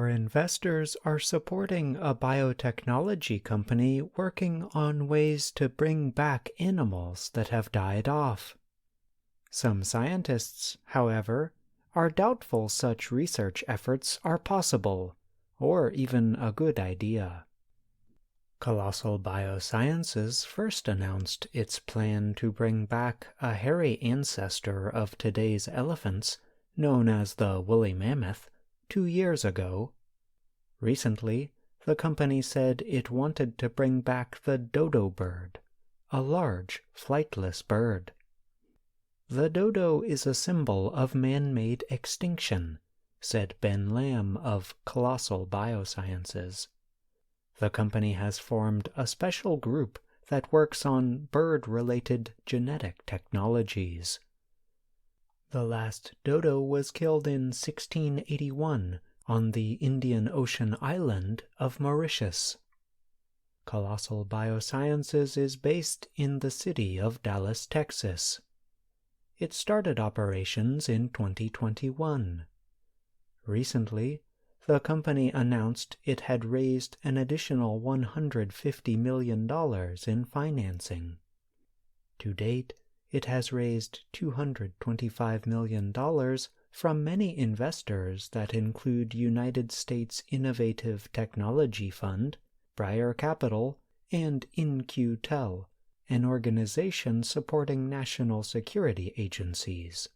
investors are supporting a biotechnology company working on ways to bring back animals that have died off. Some scientists, however, are doubtful such research efforts are possible, or even a good idea. Colossal Biosciences first announced its plan to bring back a hairy ancestor of today's elephants, known as the woolly mammoth, 2 years ago. Recently, the company said it wanted to bring back the dodo bird, a large, flightless bird. The dodo is a symbol of man-made extinction, said Ben Lamb of Colossal Biosciences. The company has formed a special group that works on bird-related genetic technologies. The last dodo was killed in 1681 on the Indian Ocean island of Mauritius. Colossal Biosciences is based in the city of Dallas, Texas. It started operations in 2021. Recently, the company announced it had raised an additional $150 million in financing. To date, it has raised $225 million from many investors that include United States Innovative Technology Fund, Briar Capital, and In-Q-Tel, an organization supporting national security agencies.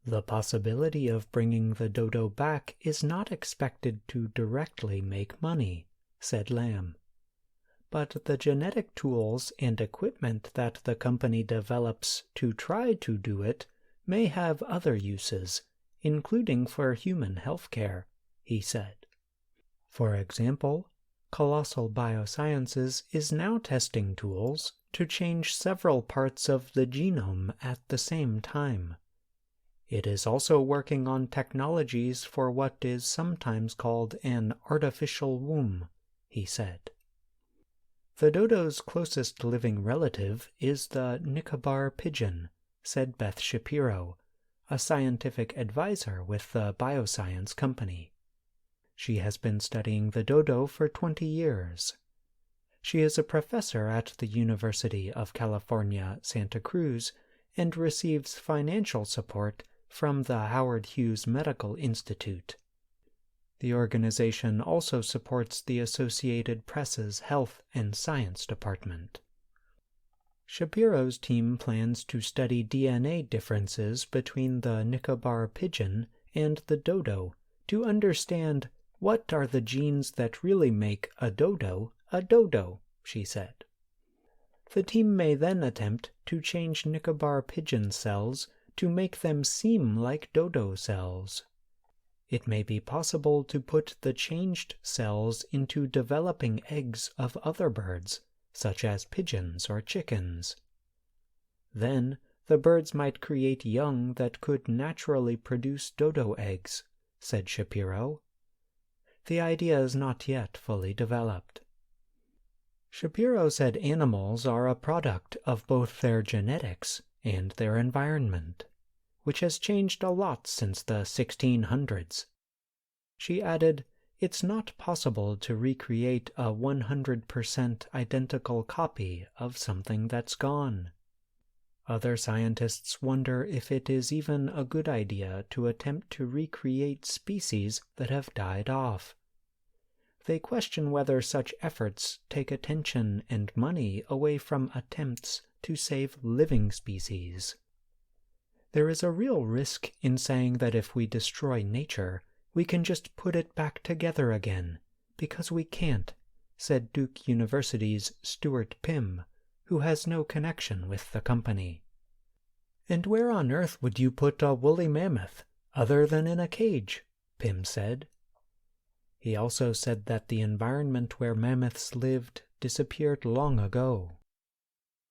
The possibility of bringing the dodo back is not expected to directly make money, said Lamb. But the genetic tools and equipment that the company develops to try to do it may have other uses, including for human healthcare, he said. For example, Colossal Biosciences is now testing tools to change several parts of the genome at the same time. It is also working on technologies for what is sometimes called an artificial womb, he said. The dodo's closest living relative is the Nicobar pigeon, said Beth Shapiro, a scientific advisor with the bioscience company. She has been studying the dodo for 20 years. She is a professor at the University of California, Santa Cruz, and receives financial support from the Howard Hughes Medical Institute. The organization also supports the Associated Press's Health and Science Department. Shapiro's team plans to study DNA differences between the Nicobar pigeon and the dodo to understand what are the genes that really make a dodo, she said. The team may then attempt to change Nicobar pigeon cells to make them seem like dodo cells. It may be possible to put the changed cells into developing eggs of other birds, such as pigeons or chickens. Then, the birds might create young that could naturally produce dodo eggs, said Shapiro. The idea is not yet fully developed. Shapiro said animals are a product of both their genetics and their environment, which has changed a lot since the 1600s. She added, "It's not possible to recreate a 100% identical copy of something that's gone." Other scientists wonder if it is even a good idea to attempt to recreate species that have died off. They question whether such efforts take attention and money away from attempts to save living species. There is a real risk in saying that if we destroy nature, we can just put it back together again, because we can't, said Duke University's Stuart Pym, who has no connection with the company. "And where on earth would you put a woolly mammoth, other than in a cage?" Pym said. He also said that the environment where mammoths lived disappeared long ago.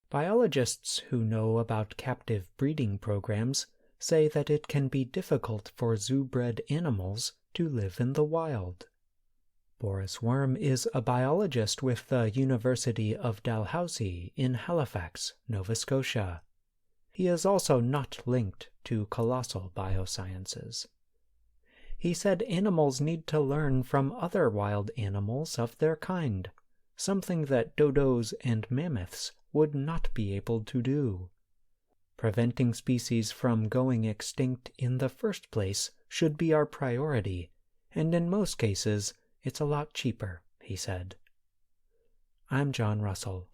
Biologists who know about captive breeding programs say that it can be difficult for zoo-bred animals to live in the wild. Boris Worm is a biologist with the University of Dalhousie in Halifax, Nova Scotia. He is also not linked to Colossal Biosciences. He said animals need to learn from other wild animals of their kind, something that dodos and mammoths would not be able to do. Preventing species from going extinct in the first place should be our priority, and in most cases, it's a lot cheaper, he said. I'm John Russell.